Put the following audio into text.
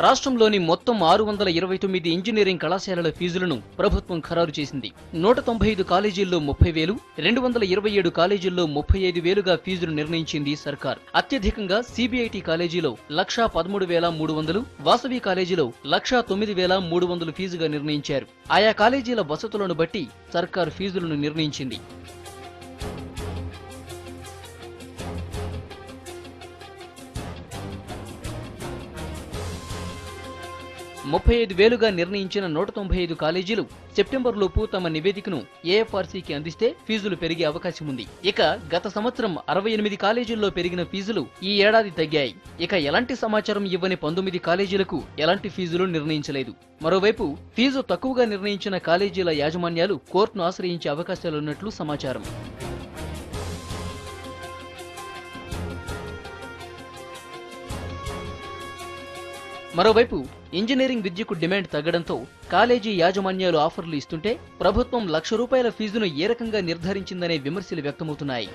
రాష్ట్రంలోని మొత్తం 629 ఇంజనీరింగ్ కళాశాలల ఫీజులను ప్రభుత్వం ఖరారు చేసింది. 195 కాలేజీల్లో 30,000, 227 కాలేజీల్లో 35,000గా ఫీజులు నిర్ణయించింది సర్కార్. అత్యధికంగా సిబిఐటి కాలేజీలో 1,13,300, వాసవి కాలేజీలో 1,09,300 ఫీజుగా నిర్ణయించారు. ఆయా కాలేజీల వసతులను బట్టి సర్కార్ ఫీజులను నిర్ణయించింది. 35,000గా నిర్ణయించిన 195 కాలేజీలు సెప్టెంబర్లోపు తమ నివేదికను ఏఎఫ్ఆర్సీకి అందిస్తే ఫీజులు పెరిగే అవకాశం ఉంది. ఇక గత సంవత్సరం 68 కాలేజీల్లో పెరిగిన ఫీజులు ఈ ఏడాది తగ్గాయి. ఇక ఎలాంటి సమాచారం ఇవ్వని 19 కాలేజీలకు ఎలాంటి ఫీజులు నిర్ణయించలేదు. మరోవైపు ఫీజు తక్కువగా నిర్ణయించిన కాలేజీల యాజమాన్యాలు కోర్టును ఆశ్రయించే అవకాశాలున్నట్లు సమాచారం. మరోవైపు ఇంజనీరింగ్ విద్యకు డిమాండ్ తగ్గడంతో కాలేజీ యాజమాన్యాలు ఆఫర్లు ఇస్తుంటే ప్రభుత్వం ₹1,00,000 ఫీజును ఏ రకంగా నిర్ధారించిందనే విమర్శలు వ్యక్తమవుతున్నాయి.